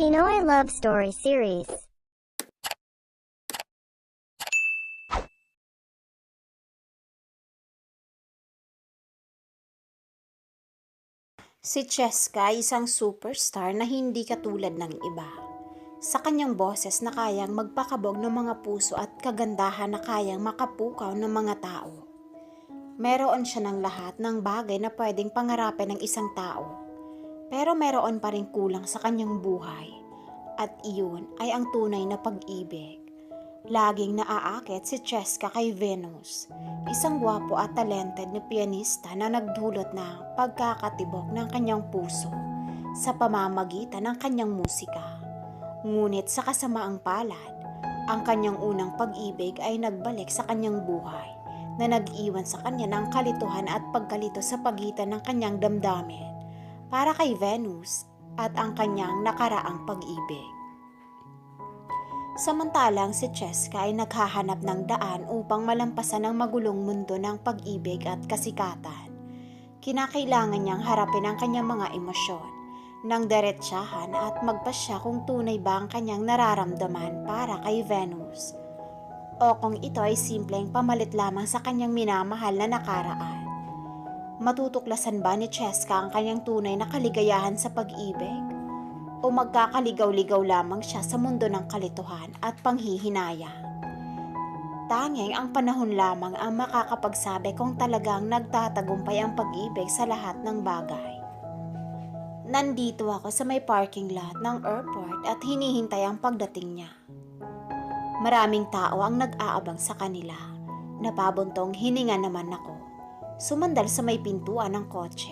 Pinoy Love Story Series. Si Cheska ay isang superstar na hindi katulad ng iba. Sa kanyang boses na kayang magpakabog ng mga puso at kagandahan na kayang makapukaw ng mga tao. Meron siya ng lahat ng bagay na pwedeng pangarapin ng isang tao. Pero meron pa rin kulang sa kanyang buhay. At iyon ay ang tunay na pag-ibig. Laging naaakit si Cheska kay Venus, isang gwapo at talented na pianista na nagdulot ng pagkakatibok ng kanyang puso sa pamamagitan ng kanyang musika. Ngunit sa kasamaang palad, ang kanyang unang pag-ibig ay nagbalik sa kanyang buhay na nag-iwan sa kanya ng kalituhan at pagkalito sa pagitan ng kanyang damdamin para kay Venus at ang kanyang nakaraang pag-ibig. Samantalang si Cheska ay naghahanap ng daan upang malampasan ang magulong mundo ng pag-ibig at kasikatan. Kinakailangan niyang harapin ang kanyang mga emosyon ng diretsahan at magpasya kung tunay ba ang kanyang nararamdaman para kay Venus o kung ito ay simpleng pamalit lamang sa kanyang minamahal na nakaraan. Matutuklasan ba ni Cheska ang kanyang tunay na kaligayahan sa pag-ibig? O magkakaligaw-ligaw lamang siya sa mundo ng kalituhan at panghihinaya? Tanging ang panahon lamang ang makakapagsabi kung talagang nagtatagumpay ang pag-ibig sa lahat ng bagay. Nandito ako sa may parking lot ng airport at hinihintay ang pagdating niya. Maraming tao ang nag-aabang sa kanila. Napabuntong hininga naman ako. Sumandal sa may pintuan ng kotse.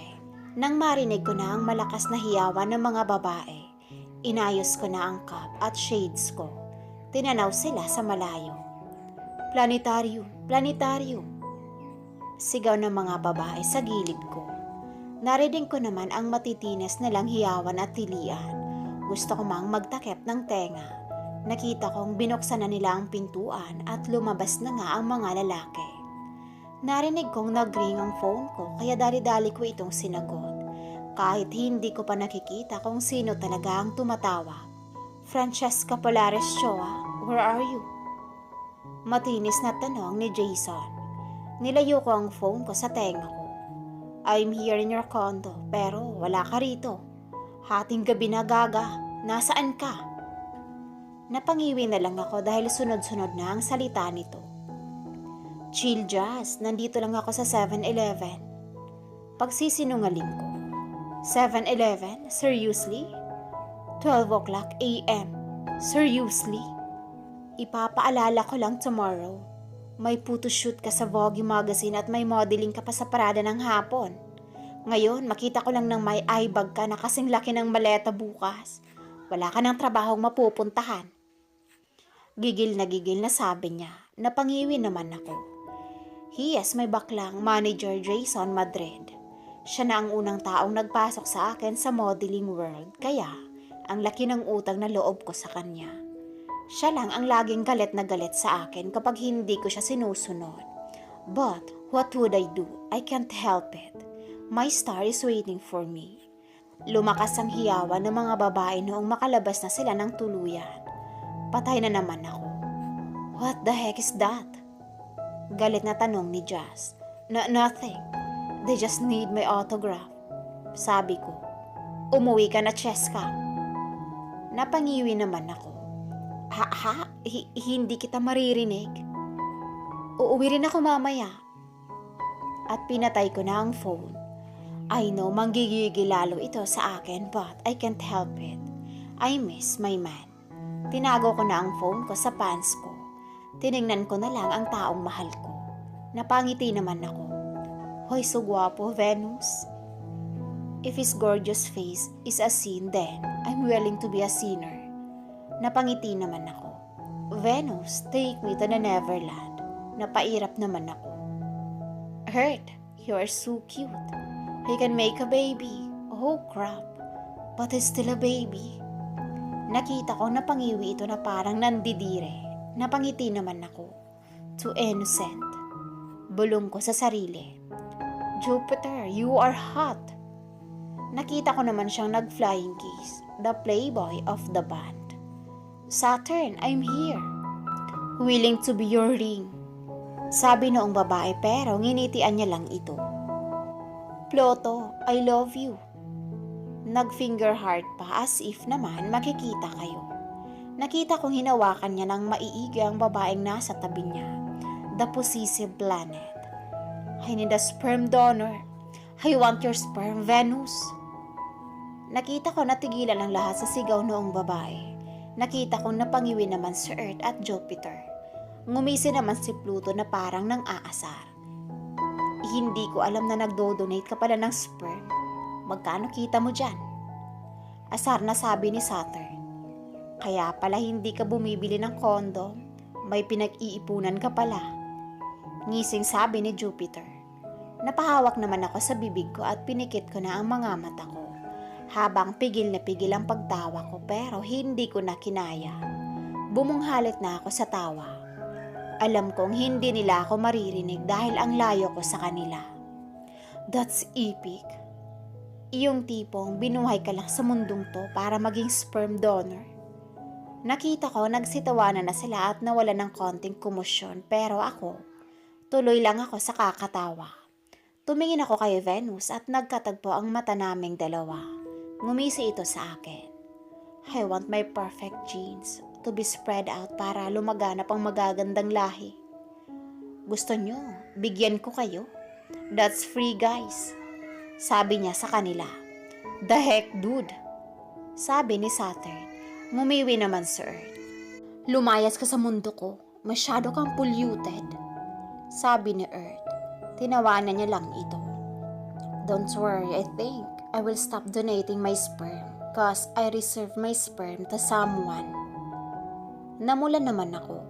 Nang marinig ko na ang malakas na hiyawan ng mga babae, inayos ko na ang cup at shades ko. Tinanaw sila sa malayo. Planetarium, planetarium. Sigaw ng mga babae sa gilid ko. Narinig ko naman ang matitinis nilang hiyawan at tilian. Gusto ko mang magtakip ng tenga. Nakita kong binuksan na nila ang pintuan at lumabas na nga ang mga lalaki. Narinig kong nag-ring ang phone ko kaya dali-dali ko itong sinagot. Kahit hindi ko pa nakikita kung sino talaga ang tumatawa. Francesca Polares Choa, where are you? Matinis na tanong ni Jason. Nilayo ko ang phone ko sa tenga ko. I'm here in your condo, pero wala ka rito. Hating gabi na, Gaga. Nasaan ka? Napangiwi na lang ako dahil sunod-sunod na ang salita nito. Chill, Jazz. Nandito lang ako sa 7-Eleven. Pagsisinungaling ko. 7-Eleven? Seriously? 12 o'clock a.m. Seriously? Ipapaalala ko lang tomorrow. May photoshoot ka sa Vogue magazine at may modeling ka pa sa parada ng hapon. Ngayon, makita ko lang ng may eye bag ka na kasing laki ng maleta bukas. Wala ka ng trabahong mapupuntahan. Gigil na sabi niya. Napangiwi naman ako. He is my baklang manager Jason Madrid. Siya na ang unang taong nagpasok sa akin sa modeling world, kaya ang laki ng utang na loob ko sa kanya. Siya lang ang laging galit na galit sa akin kapag hindi ko siya sinusunod. But what would I do? I can't help it. My star is waiting for me. Lumakas ang hiyawan ng mga babae noong makalabas na sila ng tuluyan. Patay na naman ako. What the heck is that? Galit na tanong ni Jazz. Nothing. They just need my autograph. Sabi ko. Umuwi ka na, Cheska. Napangiwi naman ako. Hindi kita maririnig. Uuwi rin ako mamaya. At pinatay ko na ang phone. I know manggigigil lalo ito sa akin but I can't help it. I miss my man. Tinago ko na ang phone ko sa pants ko. Tiningnan ko na lang ang taong mahal ko. Napangiti naman ako. Hoy, so guwapo, Venus. If his gorgeous face is a sin, then I'm willing to be a sinner. Napangiti naman ako. Venus, take me to the Neverland. Napairap naman ako. Hurt, you are so cute. He can make a baby. Oh crap, but he's still a baby. Nakita ko napangiwi ito na parang nandidire. Napangiti naman ako. Too innocent. Bulong ko sa sarili. Jupiter, you are hot. Nakita ko naman siyang nag-flying kiss, the playboy of the band. Saturn, I'm here. Willing to be your ring. Sabi noong babae pero nginitian niya lang ito. Pluto, I love you. Nag-finger heart pa as if naman makikita kayo. Nakita kong hinawakan niya ng maiigi ang babaeng nasa tabi niya, the possessive planet. I need a sperm donor. I want your sperm, Venus. Nakita ko natigilan ang lahat sa sigaw noong babae. Nakita kong napangiwi naman si Earth at Jupiter. Ngumisi naman si Pluto na parang nang aasar. Hindi ko alam na nagdo-donate ka pala ng sperm. Magkano kita mo dyan? Asar na sabi ni Saturn. Kaya pala hindi ka bumibili ng kondom. May pinag-iipunan ka pala. Ngising sabi ni Jupiter. Napahawak naman ako sa bibig ko at pinikit ko na ang mga mata ko. Habang pigil na pigil ang pagtawa ko pero hindi ko na kinaya. Bumunghalit na ako sa tawa. Alam kong hindi nila ako maririnig dahil ang layo ko sa kanila. That's epic. Iyong tipong binuhay ka lang sa mundong to para maging sperm donor. Nakita ko nagsitawanan na sila at nawala ng konting komosyon pero ako, tuloy lang ako sa kakatawa. Tumingin ako kay Venus at nagkatagpo ang mata naming dalawa. Ngumisi ito sa akin. I want my perfect genes to be spread out para lumaganap ang magagandang lahi. Gusto nyo, bigyan ko kayo? That's free guys. Sabi niya sa kanila. The heck dude? Sabi ni Saturn. Ngumiwi naman si Earth. Lumayas ka sa mundo ko. Masyado kang polluted. Sabi ni Earth. Tinawanan niya lang ito. Don't worry, I think I will stop donating my sperm cause I reserve my sperm to someone. Namula naman ako.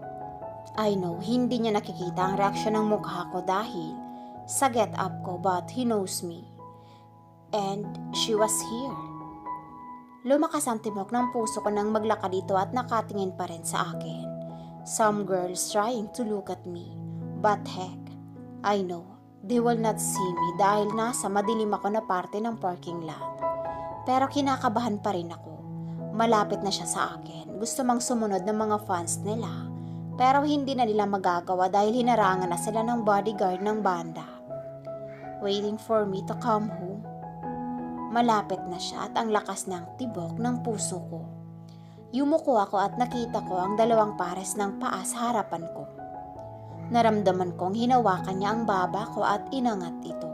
I know, hindi niya nakikita ang reaksyon ng mukha ko dahil sa get up ko but he knows me. And she was here. Lumakas ang timok ng puso ko nang maglakad dito at nakatingin pa rin sa akin. Some girls trying to look at me. But heck, I know, they will not see me dahil nasa madilim ako na parte ng parking lot. Pero kinakabahan pa rin ako. Malapit na siya sa akin. Gusto mang sumunod ng mga fans nila. Pero hindi na nila magagawa dahil hinarangan na sila ng bodyguard ng banda. Waiting for me to come home. Malapit na siya at ang lakas ng tibok ng puso ko. Yumuko ako at nakita ko ang dalawang pares ng paa sa harapan ko. Naramdaman kong hinawakan niya ang baba ko at inangat ito.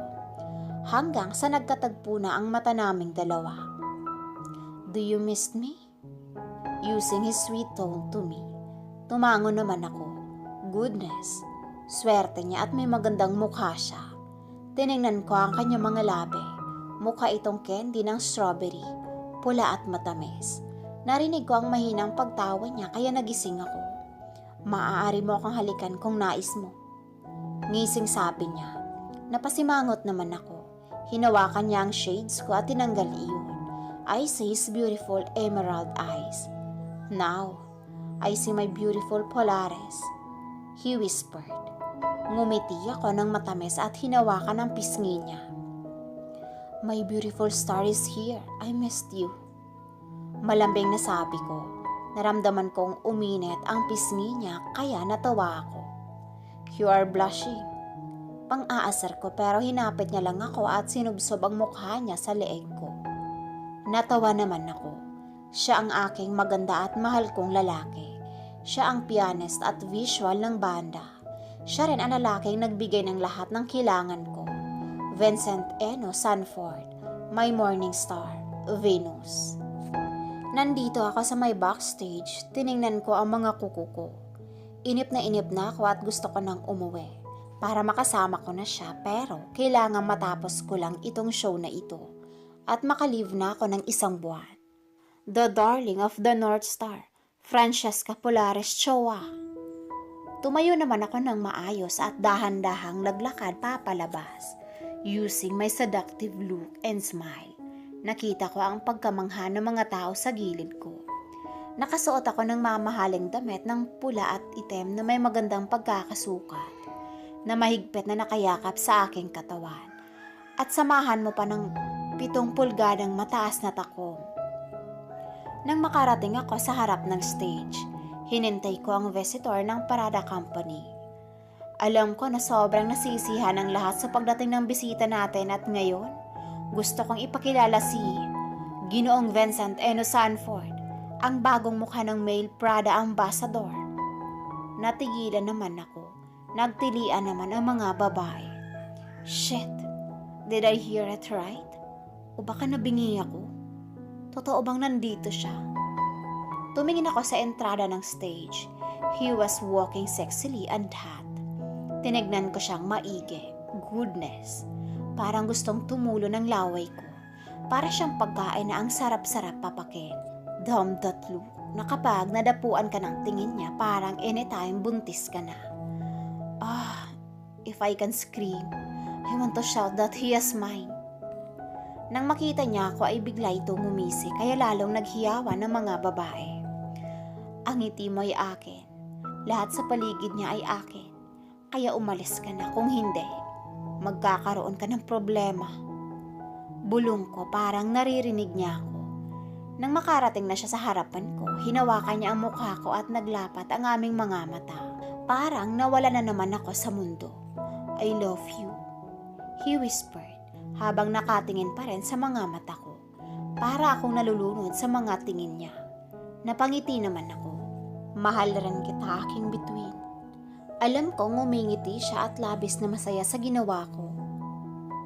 Hanggang sa nagkatagpo na ang mata naming dalawa. Do you miss me? Using his sweet tone to me. Tumango naman ako. Goodness, swerte niya at may magandang mukha siya. Tiningnan ko ang kanyang mga labi. Mukha itong candy ng strawberry, pula at matamis. Narinig ko ang mahinang pagtawa niya kaya nagising ako. Maaari mo akong halikan kung nais mo. Ngising sabi niya. Napasimangot naman ako. Hinawakan niya ang shades ko at tinanggal iyon. I see his beautiful emerald eyes. Now, I see my beautiful Polaris. He whispered. Ngumiti ako ng matamis at hinawakan ang pisngi niya. My beautiful star is here. I missed you. Malambing na sabi ko. Naramdaman kong uminit ang pisngi niya kaya natawa ako. You are blushing. Pang-aasar ko pero hinapit niya lang ako at sinubsob ang mukha niya sa leeg ko. Natawa naman ako. Siya ang aking maganda at mahal kong lalaki. Siya ang pianist at visual ng banda. Siya rin ang lalaking nagbigay ng lahat ng kailangan ko. Vincent Eno Sanford, my morning star, Venus. Nandito ako sa may backstage, tiningnan ko ang mga kuko ko. Inip na ako at gusto ko nang umuwi para makasama ko na siya pero kailangan matapos ko lang itong show na ito at makalive na ako ng isang buwan. The darling of the North Star, Francesca Polaris Choa. Tumayo naman ako ng maayos at dahan-dahang naglakad papalabas. Using my seductive look and smile, nakita ko ang pagkamangha ng mga tao sa gilid ko. Nakasuot ako ng mamahaling damit ng pula at itim na may magandang pagkakasukat, na mahigpit na nakayakap sa aking katawan. At samahan mo pa ng 7 pulgadang mataas na takong. Nang makarating ako sa harap ng stage, hinintay ko ang visitor ng Parada Company. Alam ko na sobrang nasisihan ang lahat sa pagdating ng bisita natin at ngayon, gusto kong ipakilala si Ginoong Vincent Eno Sanford, ang bagong mukha ng male Prada Ambassador. Natigilan naman ako. Nagtilian naman ang mga babae. Shit, did I hear it right? O baka nabingi ako? Totoo bang nandito siya? Tumingin ako sa entrada ng stage. He was walking sexily and hot. Tinignan ko siyang maigi. Goodness, parang gustong tumulo ng laway ko. Para siyang pagkain na ang sarap-sarap papakin. Damn that look, na kapag nadapuan ka ng tingin niya, parang anytime buntis ka na. If I can scream, I want to shout that he is mine. Nang makita niya ako ay bigla itong ngumisi, kaya lalong naghiyawan ng mga babae. Ang ngiti mo ay akin, lahat sa paligid niya ay akin, kaya umalis ka na, kung hindi, magkakaroon ka ng problema. Bulong ko, parang naririnig niya ako. Nang makarating na siya sa harapan ko, hinawakan niya ang mukha ko at naglapat ang aming mga mata. Parang nawala na naman ako sa mundo. I love you, he whispered, habang nakatingin pa rin sa mga mata ko. Para akong nalulunod sa mga tingin niya. Napangiti naman ako. Mahal rin kita, aking bituin. Alam kong ngumingiti siya at labis na masaya sa ginawa ko.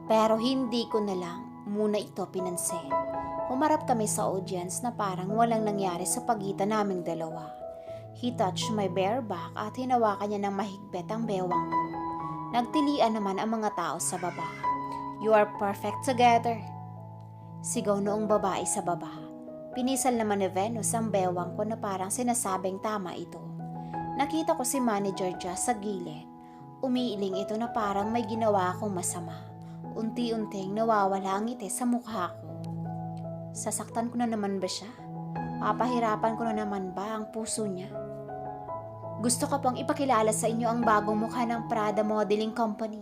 Pero hindi ko na lang muna ito pinansin. Humarap kami sa audience na parang walang nangyari sa pagitan naming dalawa. He touched my bare back at hinawakan niya ng mahigpit ang bewang ko. Nagtilian naman ang mga tao sa baba. You are perfect together. Sigaw noong babae sa baba. Pinisal naman ni Venus ang bewang ko na parang sinasabing tama ito. Nakita ko si Manager Jazz sa gilid. Umiiling ito na parang may ginawa akong masama. Unti-unting nawawala ang ngiti sa mukha ko. Sasaktan ko na naman ba siya? Papahirapan ko na naman ba ang puso niya? Gusto ko pang ipakilala sa inyo ang bagong mukha ng Prada Modeling Company,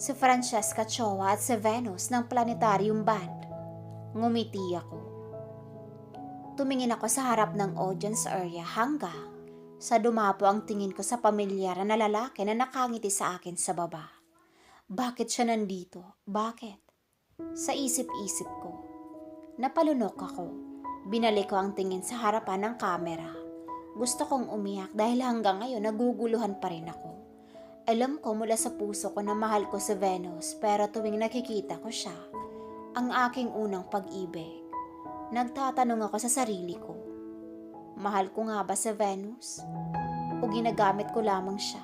si Francesca Choa at si Venus ng Planetarium Band. Ngumiti ako. Tumingin ako sa harap ng audience area hanggang sa dumapo ang tingin ko sa pamilyar na lalaki na nakangiti sa akin sa baba. Bakit siya nandito? Bakit? Sa isip-isip ko. Napalunok ako. Binalik ko ang tingin sa harapan ng kamera. Gusto kong umiyak dahil hanggang ngayon naguguluhan pa rin ako. Alam ko mula sa puso ko na mahal ko si Venus, pero tuwing nakikita ko siya, ang aking unang pag-ibig. Nagtatanong ako sa sarili ko, mahal ko nga ba si Venus? O ginagamit ko lamang siya?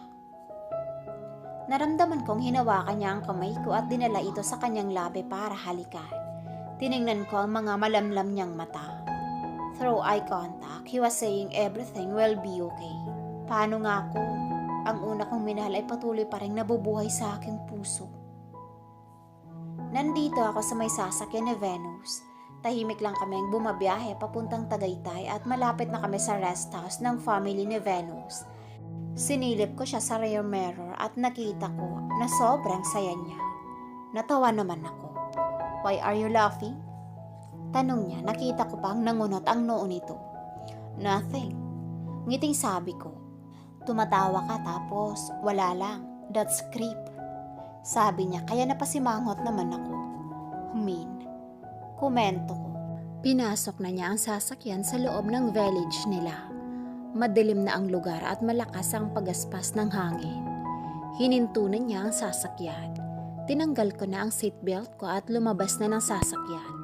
Naramdaman kong hinawakan niya ang kamay ko at dinala ito sa kanyang labi para halikan. Tiningnan ko ang mga malamlam niyang mata. Through eye contact, he was saying everything will be okay. Paano nga kung ang una kong minahal ay patuloy pa rin nabubuhay sa aking puso? Nandito ako sa may sasakyan ni Venus. Tahimik lang kaming bumabiyahe papuntang Tagaytay at malapit na kami sa rest house ng family ni Venus. Sinilip ko siya sa rear mirror at nakita ko na sobrang saya niya. Natawa naman ako. Why are you laughing? Tanong niya, nakita ko pang nangunot ang noo nito. Nothing. Ngiting sabi ko. Tumatawa ka tapos wala lang. That's creep. Sabi niya, kaya napasimangot naman ako. Komento ko. Pinasok na niya ang sasakyan sa loob ng village nila. Madilim na ang lugar at malakas ang pagaspas ng hangin. Hinintunan niya ang sasakyan. Tinanggal ko na ang seatbelt ko at lumabas na ng sasakyan.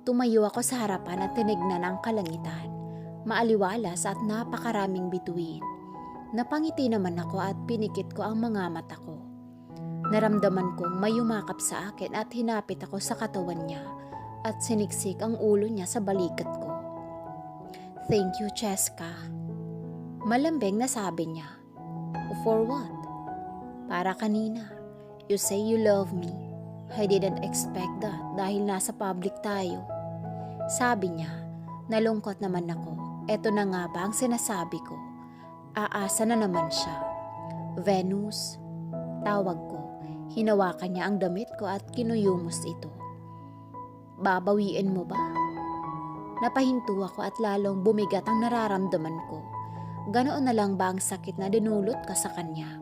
Tumayo ako sa harapan at tinignan ang kalangitan. Maaliwalas at napakaraming bituin. Napangiti naman ako at pinikit ko ang mga mata ko. Naramdaman kong may yumakap sa akin at hinapit ako sa katawan niya at siniksik ang ulo niya sa balikat ko. Thank you, Cheska. Malambing na sabi niya. For what? Para kanina. You say you love me. I didn't expect that dahil nasa public tayo. Sabi niya, nalungkot naman ako. Eto na nga ba ang sinasabi ko? Aasa na naman siya. Venus, tawag ko. Hinawakan niya ang damit ko at kinuyumos ito. Babawiin mo ba? Napahinto ako at lalong bumigat ang nararamdaman ko. Ganoon na lang ba ang sakit na dinulot ka sa kanya?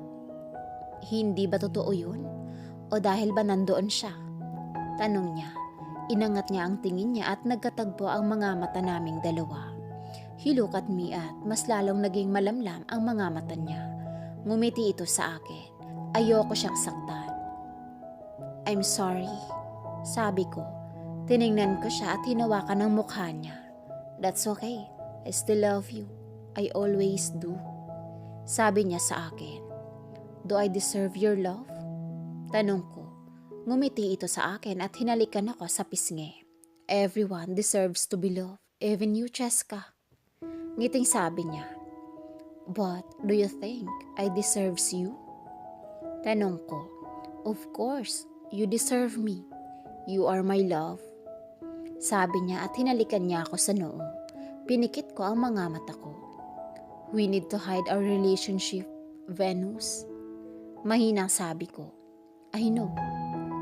Hindi ba totoo yun? O dahil ba nandoon siya? Tanong niya. Inangat niya ang tingin niya at nagkatagpo ang mga mata naming dalawa. He looked at me at mas lalong naging malamlam ang mga mata niya. Ngumiti ito sa akin. Ayoko siyang saktan. I'm sorry, sabi ko. Tiningnan ko siya at hinawakan ang mukha niya. That's okay. I still love you. I always do. Sabi niya sa akin. Do I deserve your love? Tanong ko. Ngumiti ito sa akin at hinalikan ako sa pisngi. Everyone deserves to be loved, even you, Cheska. Ngiting sabi niya. But do you think I deserves you? Tanong ko. Of course, you deserve me. You are my love. Sabi niya at hinalikan niya ako sa noo. Pinikit ko ang mga mata ko. We need to hide our relationship, Venus. Mahinang sabi ko. I know.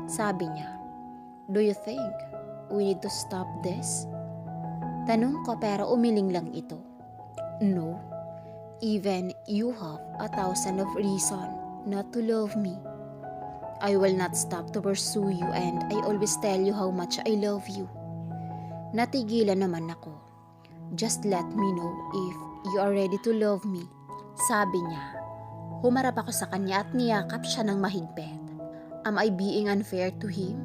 Sabi niya. Do you think we need to stop this? Tanong ko pero umiling lang ito. No. Even you have 1,000 of reason not to love me. I will not stop to pursue you and I always tell you how much I love you. Natigilan naman ako. Just let me know if you are ready to love me. Sabi niya. Humarap ako sa kanya at niyakap siya ng mahigpit. Am I being unfair to him?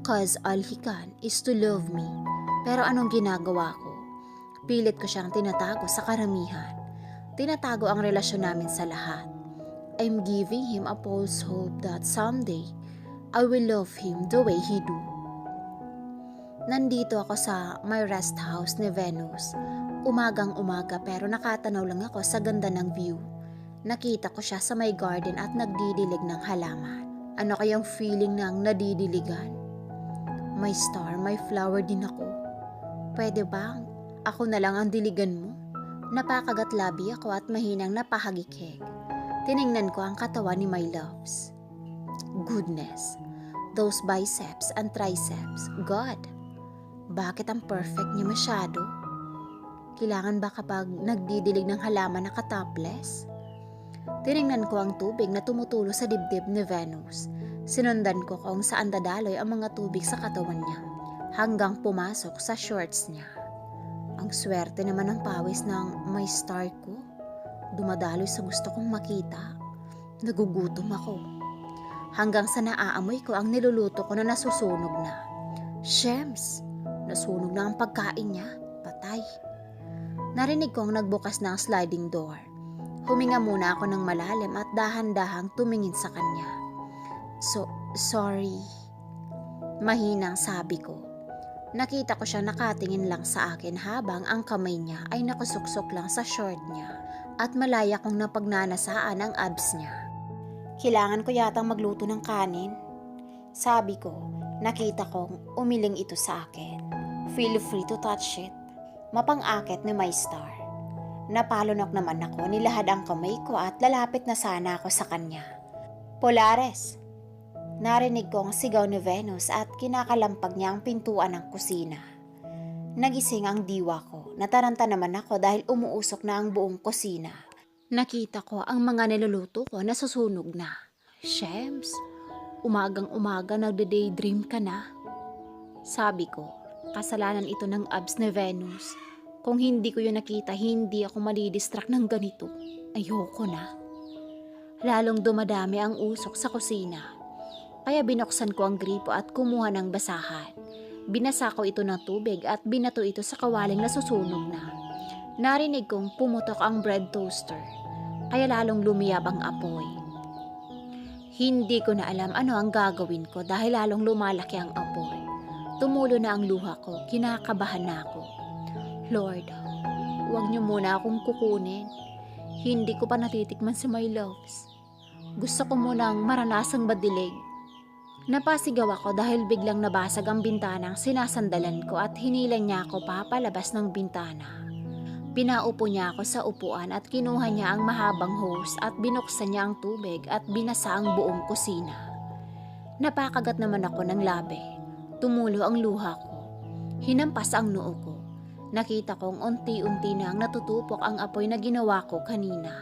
Cause all he can is to love me. Pero anong ginagawa ko? Pilit ko siyang tinatago sa karamihan. Tinatago ang relasyon namin sa lahat. I'm giving him a false hope that someday I will love him the way he do. Nandito ako sa my rest house ni Venus. Umagang-umaga pero nakatanaw lang ako sa ganda ng view. Nakita ko siya sa may garden at nagdidilig ng halaman. Ano kayang feeling ng nadidiligan? My star, my flower din ako. Pwede bang ako na lang ang diligan mo? Napakagatlabi ako at mahinang napahagikik. Tiningnan ko ang katawan ni my loves. Goodness, those biceps and triceps, God. Bakit ang perfect niya masyado? Kailangan ba kapag nagdidilig ng halaman nakatopless? Tiningnan ko ang tubig na tumutulo sa dibdib ni Venus. Sinundan ko kung saan dadaloy ang mga tubig sa katawan niya hanggang pumasok sa shorts niya. Ang swerte naman ng pawis ng my star ko. Dumadaloy sa gusto kong makita. Nagugutom ako. Hanggang sa naaamoy ko ang niluluto ko na nasusunog na. Shems! Nasunog na ang pagkain niya. Patay. Narinig kong nagbukas na ang sliding door. Huminga muna ako ng malalim at dahan-dahang tumingin sa kanya. Sorry. Mahinang sabi ko. Nakita ko siya nakatingin lang sa akin habang ang kamay niya ay nakasuksok lang sa short niya at malaya kong napagnanasaan ang abs niya. Kailangan ko yatang magluto ng kanin. Sabi ko, nakita kong umiling ito sa akin. Feel free to touch it. Mapang-akit ni my star. Napalunok naman ako, nilahad ang kamay ko at lalapit na sana ako sa kanya. Polares! Narinig ko ang sigaw ni Venus at kinakalampag niya ang pintuan ng kusina. Nagising ang diwa ko. Nataranta naman ako dahil umuusok na ang buong kusina. Nakita ko ang mga niluluto ko na susunog na. Shems, umagang-umaga nagde-daydream ka na. Sabi ko, kasalanan ito ng abs ni Venus. Kung hindi ko yun nakita, hindi ako madidistract ng ganito. Ayoko na. Lalong dumadami ang usok sa kusina. Kaya binuksan ko ang gripo at kumuha ng basahan. Binasa ko ito ng tubig at binato ito sa kawaling na susunog na. Narinig kong pumutok ang bread toaster. Kaya lalong lumiyab ang apoy. Hindi ko na alam ano ang gagawin ko dahil lalong lumalaki ang apoy. Tumulo na ang luha ko, kinakabahan na ako. Lord, huwag niyo muna akong kukunin. Hindi ko pa natitikman si my loves. Gusto ko munang maranasang madilig. Napasigaw ako dahil biglang nabasag ang bintanang sinasandalan ko at hinilang niya ako papalabas ng bintana. Pinaupo niya ako sa upuan at kinuha niya ang mahabang hose at binuksan niya ang tubig at binasa ang buong kusina. Napakagat naman ako ng labi. Tumulo ang luha ko. Hinampas ang noo ko. Nakita kong unti-unti nang natutupok ang apoy na ginawa ko kanina.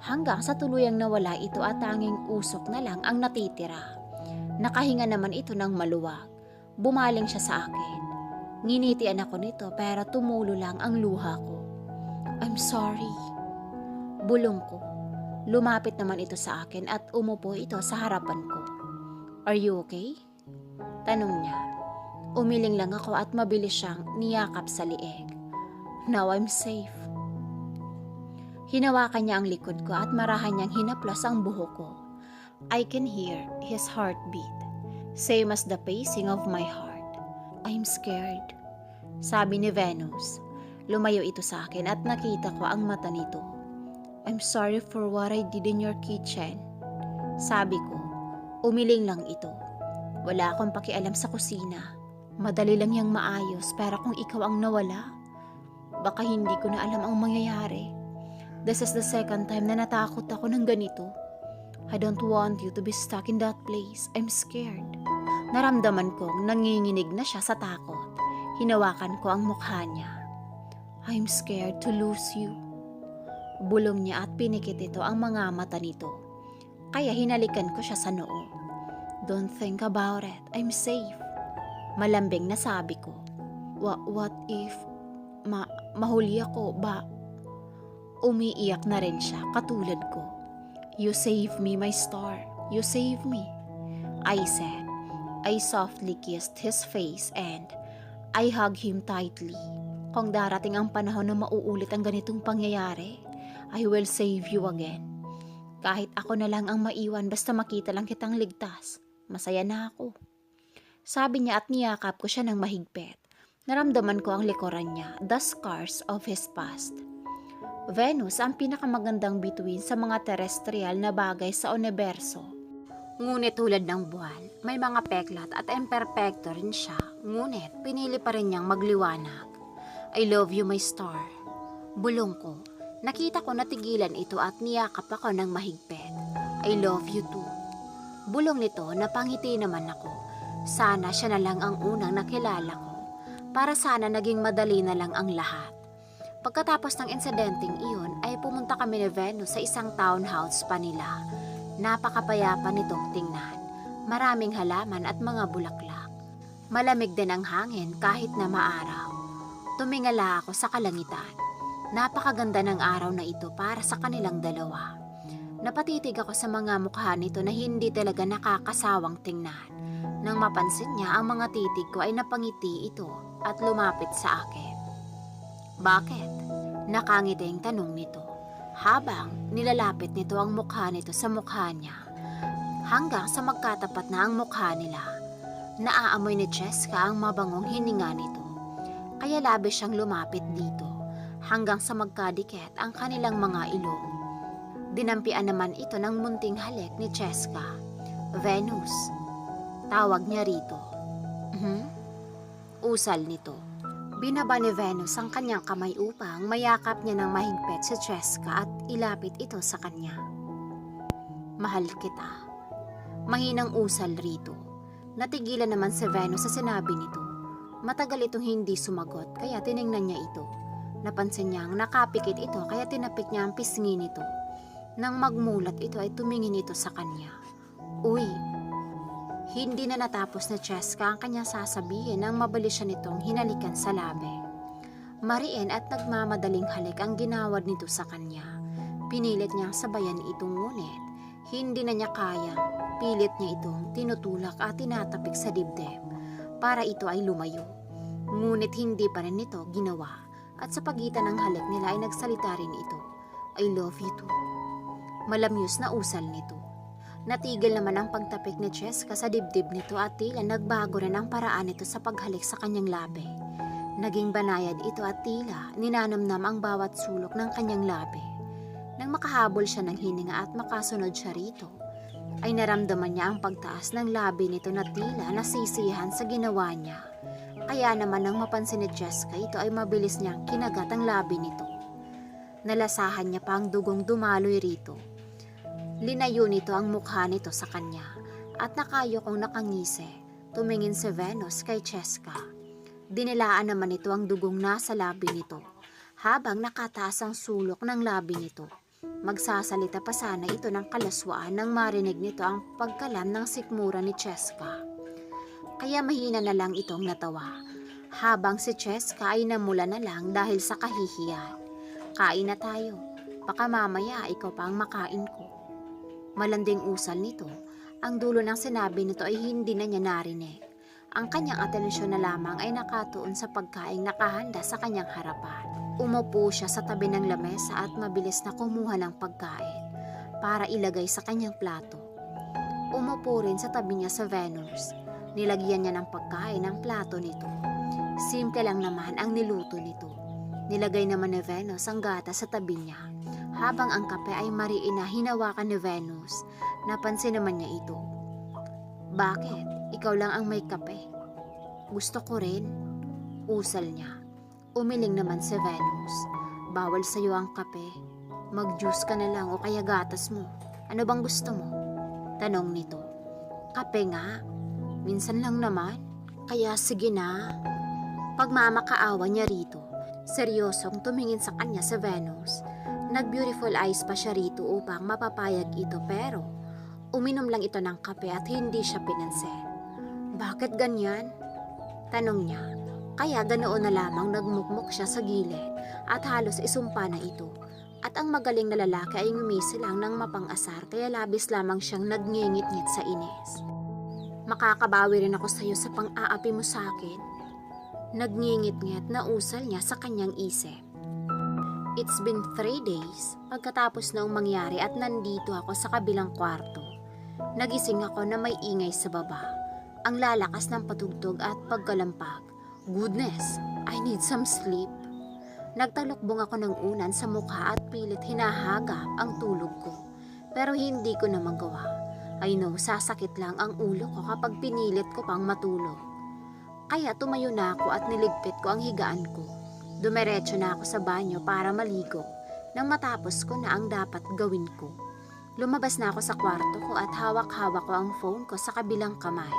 Hanggang sa tuluyang nawala ito at tanging usok na lang ang natitira. Nakahinga naman ito ng maluwag. Bumaling siya sa akin. Nginitian ako nito pero tumulo lang ang luha ko. I'm sorry. Bulong ko. Lumapit naman ito sa akin at umupo ito sa harapan ko. Are you okay? Tanong niya. Umiling lang ako at mabilis siyang niyakap sa lieg. Now I'm safe. Hinawakan niya ang likod ko at marahan niyang hinaplos ang buhok ko. I can hear his heartbeat, same as the pacing of my heart. I'm scared. Sabi ni Venus. Lumayo ito sa akin at nakita ko ang mata nito. I'm sorry for what I did in your kitchen. Sabi ko, umiling lang ito. Wala akong pakialam sa kusina. Madali lang yang maayos pero kung ikaw ang nawala, baka hindi ko na alam ang mangyayari. This is the second time na natakot ako ng ganito. I don't want you to be stuck in that place. I'm scared. Naramdaman kong nanginginig na siya sa takot. Hinawakan ko ang mukha niya. I'm scared to lose you. Bulong niya at pinikit ito ang mga mata nito. Kaya hinalikan ko siya sa noo. Don't think about it. I'm safe. Malambing na sabi ko. What if mahuli ako ba? Umiiyak na rin siya katulad ko. You save me, my star. You save me. I said. I softly kissed his face and I hugged him tightly. Kung darating ang panahon na mauulit ang ganitong pangyayari, I will save you again. Kahit ako na lang ang maiwan basta makita lang kitang ligtas, masaya na ako. Sabi niya at niyakap ko siya ng mahigpit. Naramdaman ko ang likuran niya, the scars of his past. Venus ang pinakamagandang bituin sa mga terrestrial na bagay sa universo. Ngunit tulad ng buwan, may mga peklat at imperfecto rin siya, ngunit pinili pa rin niyang magliwanag. I love you, my star. Bulong ko. Nakita ko natigilan ito at niyakap ako ng mahigpit. I love you too. Bulong nito na pangiti naman ako. Sana siya na lang ang unang nakilala ko. Para sana naging madali na lang ang lahat. Pagkatapos ng insidenteng iyon ay pumunta kami ni Venus sa isang townhouse pa nila. Napakapayapa nitong tingnan. Maraming halaman at mga bulaklak. Malamig din ang hangin kahit na maaraw. Tumingala ako sa kalangitan. Napakaganda ng araw na ito para sa kanilang dalawa. Napatitig ako sa mga mukha nito na hindi talaga nakakasawang tingnan. Nang mapansin niya ang mga titig ko ay napangiti ito at lumapit sa akin. Bakit? Nakangiting tanong nito. Habang nilalapit nito ang mukha nito sa mukha niya. Hanggang sa magkatapat na ang mukha nila. Naaamoy ni Cheska ang mabangong hininga nito. Kaya labis siyang lumapit dito. Hanggang sa magkadikit ang kanilang mga ilong. Dinampian naman ito ng munting halik ni Cheska. Venus. Tawag niya rito. Usal nito. Binaba ni Venus ang kanyang kamay upang mayakap niya ng mahigpit si Cheska at ilapit ito sa kanya. Mahal kita. Mahinang usal rito. Natigilan naman si Venus sa sinabi nito. Matagal itong hindi sumagot kaya tiningnan niya ito. Napansin niyang nakapikit ito kaya tinapik niya ang pisngi nito. Nang magmulat ito ay tumingin ito sa kanya. Uy! Hindi na natapos na Cheska ang kanyang sasabihin nang mabilis siya nitong hinalikan sa labi. Mariin at nagmamadaling halik ang ginawad nito sa kanya. Pinilit niyang sabayan itong ngunit hindi na niya kaya. Pilit niya itong tinutulak at tinatapik sa dibdib para ito ay lumayo. Ngunit hindi pa rin ito ginawa. At sa pagitan ng halik nila ay nagsalita rin ito. I love you too. Malamyos na usal nito. Natigil naman ang pagtapik ni Cheska sa dibdib nito at tila nagbago rin ang paraan nito sa paghalik sa kanyang labi. Naging banayad ito at tila ninanamnam ang bawat sulok ng kanyang labi. Nang makahabol siya ng hininga at makasunod siya rito, ay naramdaman niya ang pagtaas ng labi nito na tila nasisiyahan sa ginawa niya. Kaya naman nang mapansin ni Cheska ito ay mabilis niyang kinagat ang labi nito. Nalasahan niya pa ang dugong dumaloy rito. Linayo nito ang mukha nito sa kanya at nakayokong nakangisi. Tumingin si Venus kay Cheska. Dinilaan naman nito ang dugong nasa labi nito, habang nakataas ang sulok ng labi nito. Magsasalita pa sana ito ng kalaswaan nang marinig nito ang pagkalam ng sikmura ni Cheska. Kaya mahina na lang itong natawa, habang si Cheska ay namula na lang dahil sa kahihiyan. Kain na tayo, baka mamaya ikaw pa ang makain ko. Malanding usal nito, ang dulo ng sinabi nito ay hindi na niya narinig. Ang kanyang atensyon na lamang ay nakatuon sa pagkaing nakahanda sa kanyang harapan. Umupo siya sa tabi ng lamesa at mabilis na kumuha ng pagkain para ilagay sa kanyang plato. Umupo rin sa tabi niya sa Venus. Nilagyan niya ng pagkain ang plato nito. Simple lang naman ang niluto nito. Nilagay naman ni Venus ang gatas sa tabi niya. Habang ang kape ay mariin na hinawakan ni Venus, napansin naman niya ito. Bakit? Ikaw lang ang may kape. Gusto ko rin. Usal niya. Umiling naman si Venus. Bawal sa'yo ang kape. Mag-juice ka na lang o kaya gatas mo. Ano bang gusto mo? Tanong nito. Kape nga. Minsan lang naman. Kaya sige na. Pagmamakaawa niya rito, seryosong tumingin sa kanya si Venus. Nag-beautiful eyes pa siya rito upang mapapayag ito pero uminom lang ito ng kape at hindi siya pinansin. Bakit ganyan? Tanong niya. Kaya ganoon na lamang nagmukmuk siya sa gilid at halos isumpa na ito. At ang magaling na lalaki ay ngumisi lang ng mapang-asar kaya labis lamang siyang nagngingit-ngit sa inis. Makakabawi rin ako sa iyo sa pang-aapi mo sa akin. Nagngingit-ngit na usal niya sa kanyang isip. It's been 3 days pagkatapos noong mangyari at nandito ako sa kabilang kwarto. Nagising ako na may ingay sa baba. Ang lalakas ng patugtog at pagkalampag. Goodness, I need some sleep. Nagtalukbong ako ng unan sa mukha at pilit hinahagap ang tulog ko. Pero hindi ko na magawa. I know, sasakit lang ang ulo ko kapag pinilit ko pang matulog. Kaya tumayo na ako at niligpit ko ang higaan ko. Dumiretso na ako sa banyo para maligo nang matapos ko na ang dapat gawin ko. Lumabas na ako sa kwarto ko at hawak-hawak ko ang phone ko sa kabilang kamay.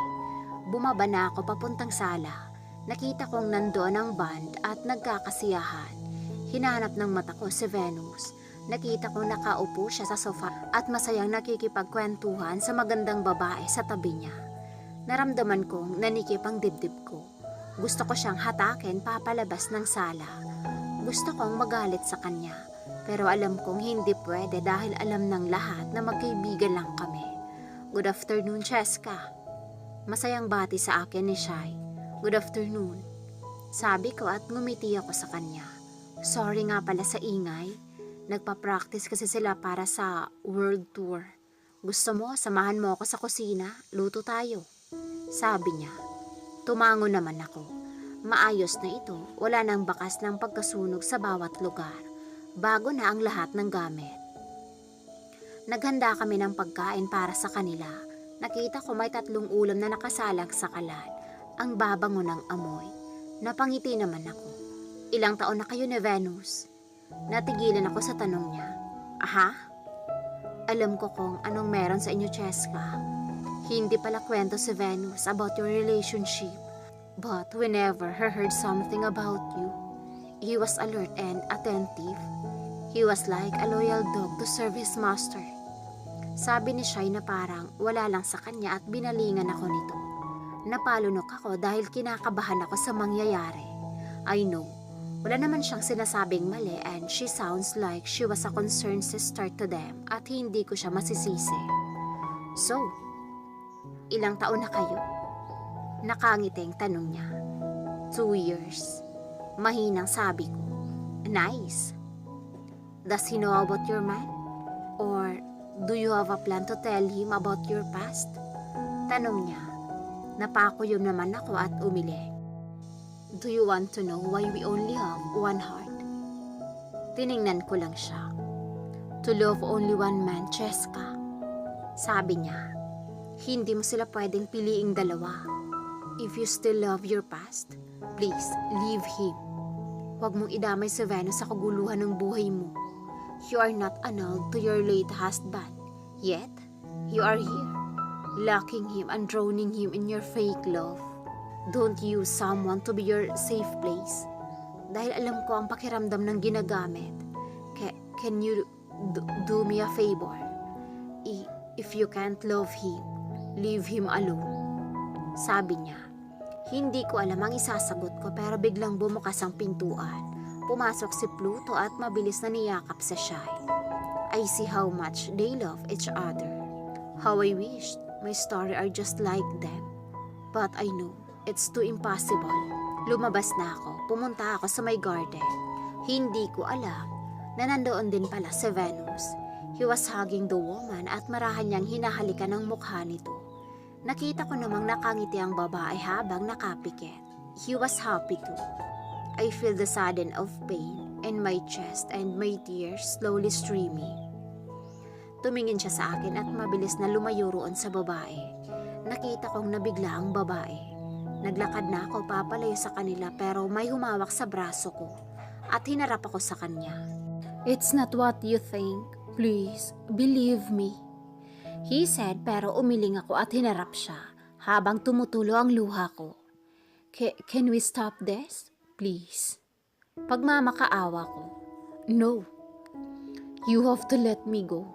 Bumaba na ako papuntang sala. Nakita kong nandoon ang band at nagkakasiyahan. Hinanap ng mata ko si Venus. Nakita kong nakaupo siya sa sofa at masayang nakikipagkwentuhan sa magandang babae sa tabi niya. Naramdaman kong nanikip ang dibdib ko. Gusto ko siyang hatakin papalabas ng sala. Gusto kong magalit sa kanya. Pero alam kong hindi pwede dahil alam ng lahat na magkaibigan lang kami. Good afternoon, Cheska. Masayang bati sa akin ni Shai. Good afternoon. Sabi ko at ngumiti ako sa kanya. Sorry nga pala sa ingay. Nagpa-practice kasi sila para sa world tour. Gusto mo, samahan mo ako sa kusina? Luto tayo. Sabi niya. Tumango naman ako. Maayos na ito. Wala nang bakas ng pagkasunog sa bawat lugar. Bago na ang lahat ng gamit. Naghanda kami ng pagkain para sa kanila. Nakita ko may 3 ulam na nakasalang sa kalan. Ang babango ng amoy. Napangiti naman ako. Ilang taon na kayo ni Venus? Natigilan ako sa tanong niya. Aha? Alam ko kung anong meron sa inyo, Cheska. Hindi pala kwento si Venus about your relationship. But whenever he heard something about you, he was alert and attentive. He was like a loyal dog to serve his master. Sabi ni Shai na parang wala lang sa kanya at binalingan ako nito. Napalunok ako dahil kinakabahan ako sa mangyayari. I know, wala naman siyang sinasabing mali and she sounds like she was a concerned sister to them at hindi ko siya masisisi. So, ilang taon na kayo? Nakangiting tanong niya. 2 years. Mahinang sabi ko. Nice. Does he know about your man? Or do you have a plan to tell him about your past? Tanong niya. Napakuyom naman ako at umiling. Do you want to know why we only have one heart? Tiningnan ko lang siya. To love only one man, Cheska. Sabi niya, hindi mo sila pwedeng piliing dalawa. If you still love your past, please leave him. Huwag mong idamay si Venus sa kaguluhan ng buhay mo. You are not annulled to your late husband. Yet, you are here, locking him and drowning him in your fake love. Don't use someone to be your safe place. Dahil alam ko ang pakiramdam ng ginagamit. Can you do me a favor? If you can't love him, leave him alone. Sabi niya. Hindi ko alam ang isasagot ko pero biglang bumukas ang pintuan. Pumasok si Pluto at mabilis na niyakap sa Shy. I see how much they love each other. How I wished my story are just like them. But I know it's too impossible. Lumabas na ako. Pumunta ako sa my garden. Hindi ko alam na nandoon din pala si Venus. He was hugging the woman at marahan niyang hinahalikan ang mukha nito. Nakita ko namang nakangiti ang babae habang nakapikit. He was happy too. I feel the sudden of pain in my chest and my tears slowly streaming. Tumingin siya sa akin at mabilis na lumayo roon sa babae. Nakita kong nabigla ang babae. Naglakad na ako papalayo sa kanila pero may humawak sa braso ko at hinarap ako sa kanya. It's not what you think. Please, believe me. He said pero umiling ako at hinarap siya habang tumutulo ang luha ko. Can we stop this? Please. Pagmamakaawa ko. No. You have to let me go.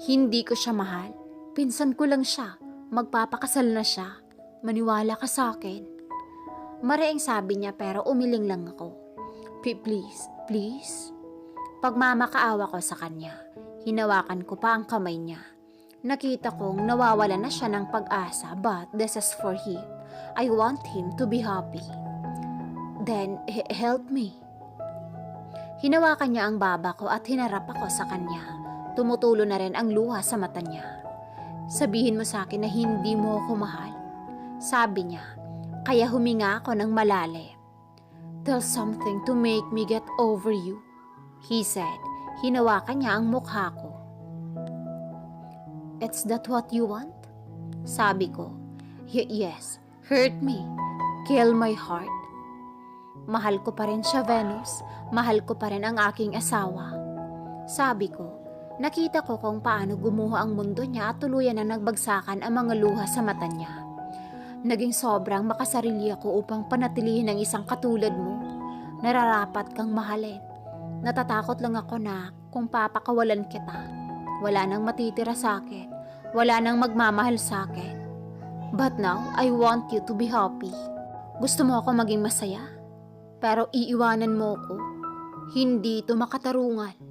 Hindi ko siya mahal. Pinsan ko lang siya. Magpapakasal na siya. Maniwala ka sa akin. Mareeng sabi niya pero umiling lang ako. Please. Pagmamakaawa ko sa kanya. Hinawakan ko pa ang kamay niya. Nakita kong nawawala na siya ng pag-asa but this is for him. I want him to be happy. Then, help me. Hinawakan niya ang baba ko at hinarap ako sa kanya. Tumutulo na rin ang luha sa mata niya. Sabihin mo sa akin na hindi mo ako mahal. Sabi niya, kaya huminga ako ng malalim. Tell something to make me get over you. He said, hinawakan niya ang mukha ko. Is that what you want? Sabi ko, yes, hurt me, kill my heart. Mahal ko pa rin siya, Venus. Mahal ko pa rin ang aking asawa. Sabi ko, nakita ko kung paano gumuho ang mundo niya at tuluyan na nagbagsakan ang mga luha sa mata niya. Naging sobrang makasarili ako upang panatilihin ang isang katulad mo. Nararapat kang mahalin. Natatakot lang ako na kung papakawalan kita, wala nang matitira sa akin. Wala nang magmamahal sa akin. But now, I want you to be happy. Gusto mo ako maging masaya? Pero iiwanan mo ko. Hindi ito makatarungan.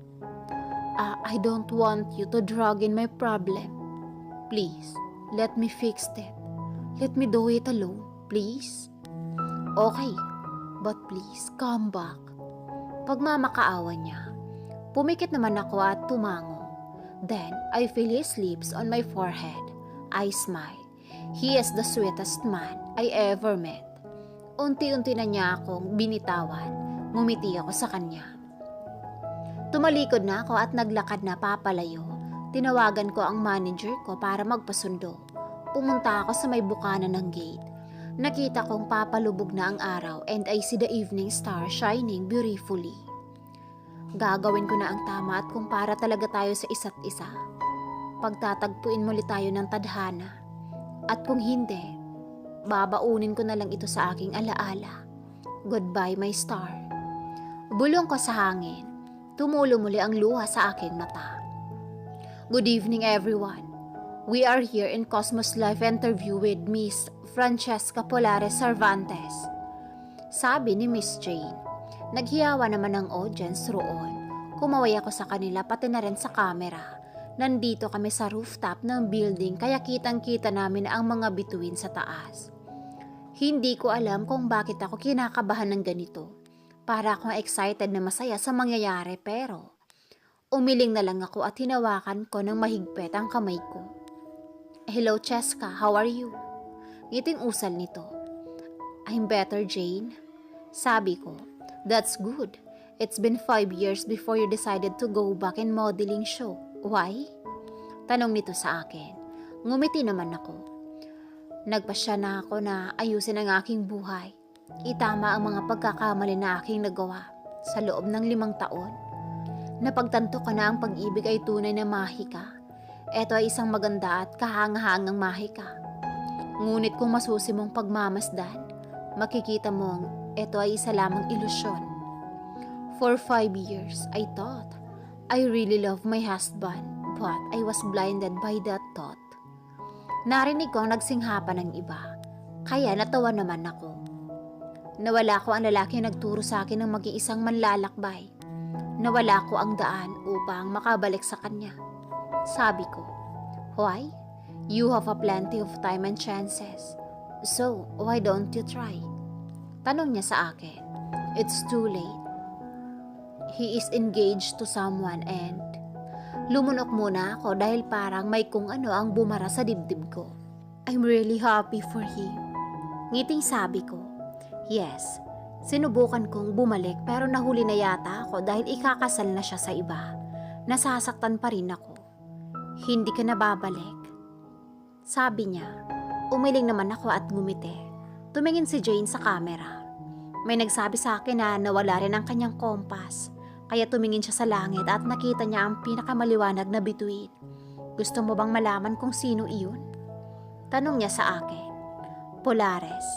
I don't want you to drag in my problem. Please, let me fix it. Let me do it alone, please. Okay, but please, come back. Pagmamakaawa niya. Pumikit naman ako at tumango. Then, I feel his lips on my forehead. I smile. He is the sweetest man I ever met. Unti-unti na niya akong binitawan. Ngumiti ako sa kanya. Tumalikod na ako at naglakad na papalayo. Tinawagan ko ang manager ko para magpasundo. Pumunta ako sa may bukana ng gate. Nakita kong papalubog na ang araw and I see the evening star shining beautifully. Gagawin ko na ang tama at kung para talaga tayo sa isa't isa. Pagtatagpuin muli tayo ng tadhana. At kung hindi, babaunin ko na lang ito sa aking alaala. Goodbye, my star. Bulong ko sa hangin. Tumulo muli ang luha sa aking mata. Good evening, everyone. We are here in Cosmos Live interview with Miss Francesca Polares Cervantes. Sabi ni Miss Jane. Naghiyawa naman ang audience roon. Kumaway ako sa kanila pati na rin sa camera. Nandito kami sa rooftop ng building kaya kitang-kita namin ang mga bituin sa taas. Hindi ko alam kung bakit ako kinakabahan ng ganito. Para akong excited na masaya sa mangyayari pero umiling na lang ako at hinawakan ko ng mahigpit ang kamay ko. Hello, Cheska. How are you? Ngiting usal nito. I'm better, Jane. Sabi ko, that's good. It's been 5 years before you decided to go back in modeling show. Why? Tanong nito sa akin. Ngumiti naman ako. Nagpasya na ako na ayusin ang aking buhay. Itama ang mga pagkakamali na aking nagawa sa loob ng 5 taon. Napagtanto ko na ang pag-ibig ay tunay na mahika. Ito ay isang maganda at kahangahangang mahika. Ngunit kung masusi mong pagmamasdan, makikita mong ito ay isa lamang ilusyon. For 5 years, I thought I really love my husband, but I was blinded by that thought. Narinig ko ang nagsinghapan ng iba, kaya natawa naman ako. Nawala ko ang lalaki nagturo sa akin ng mag-iisang manlalakbay. Nawala ko ang daan upang makabalik sa kanya. Sabi ko, why? You have a plenty of time and chances. So, why don't you try? Tanong niya sa akin. It's too late. He is engaged to someone and lumunok muna ako dahil parang may kung ano ang bumara sa dibdib ko. I'm really happy for him. Ngiting sabi ko, yes, sinubukan kong bumalik pero nahuli na yata ako dahil ikakasal na siya sa iba. Nasasaktan pa rin ako. Hindi ka na babalik. Sabi niya, umiling naman ako at ngumiti. Tumingin si Jane sa camera. May nagsabi sa akin na nawala rin ang kanyang kompas. Kaya tumingin siya sa langit at nakita niya ang pinakamaliwanag na bituin. Gusto mo bang malaman kung sino iyon? Tanong niya sa akin. Polaris.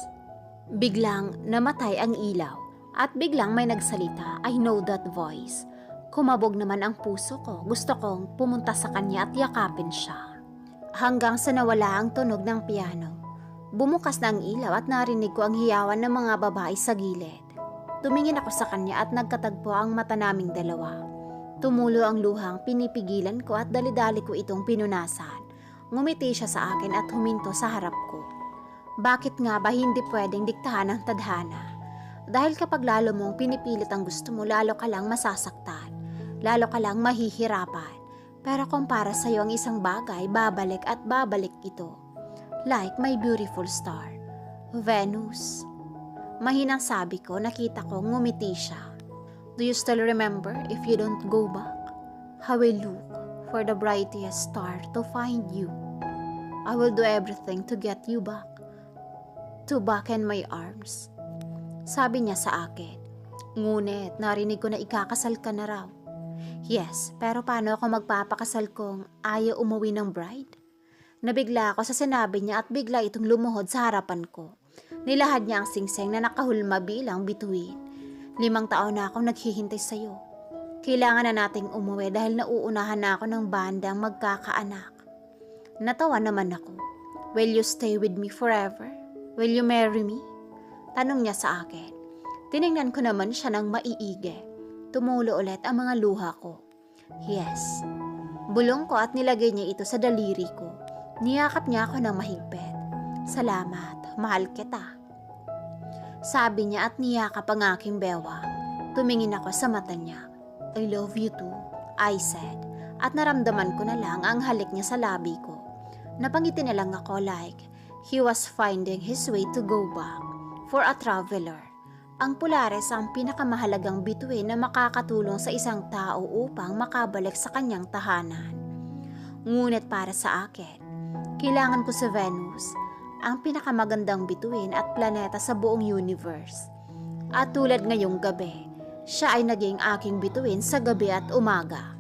Biglang namatay ang ilaw at biglang may nagsalita. I know that voice. Kumabog naman ang puso ko. Gusto kong pumunta sa kanya at yakapin siya. Hanggang sa nawala ang tunog ng piano. Bumukas na ang ilaw at narinig ko ang hiyawan ng mga babae sa gilid. Tumingin ako sa kanya at nagkatagpo ang mata naming dalawa. Tumulo ang luhang pinipigilan ko at dali-dali ko itong pinunasan. Ngumiti siya sa akin at huminto sa harap ko. Bakit nga ba hindi pwedeng diktahan ng tadhana? Dahil kapag lalo mong pinipilit ang gusto mo, lalo ka lang masasaktan. Lalo ka lang mahihirapan. Pero kung para sa'yo ang isang bagay, babalik at babalik ito. Like my beautiful star, Venus. Mahinang sabi ko, nakita ko, ngumiti siya. Do you still remember if you don't go back? How I look for the brightest star to find you. I will do everything to get you back. To back in my arms. Sabi niya sa akin. Ngunit narinig ko na ikakasal ka na raw. Yes, pero paano ako magpapakasal kung ayaw umuwi ng bride? Nabigla ako sa sinabi niya at bigla itong lumuhod sa harapan ko. Nilahad niya ang singseng na nakahulma bilang bituin. 5 taon na akong naghihintay sa'yo. Kailangan na nating umuwi dahil nauunahan na ako ng bandang magkakaanak. Natawa naman ako. Will you stay with me forever? Will you marry me? Tanong niya sa akin. Tiningnan ko naman siya ng maiigi. Tumulo ulit ang mga luha ko. Yes. Bulong ko at nilagay niya ito sa daliri ko. Niyakap niya ako ng mahigpit. Salamat, mahal kita. Sabi niya at niyakap ang aking bewa. Tumingin ako sa mata niya. I love you too, I said. At naramdaman ko na lang ang halik niya sa labi ko. Napangiti na lang ako like he was finding his way to go back. For a traveler, ang Polaris ang pinakamahalagang bituin na makakatulong sa isang tao upang makabalik sa kanyang tahanan. Ngunit para sa akin, kailangan ko si Venus, ang pinakamagandang bituin at planeta sa buong universe. At tulad ngayong gabi, siya ay naging aking bituin sa gabi at umaga.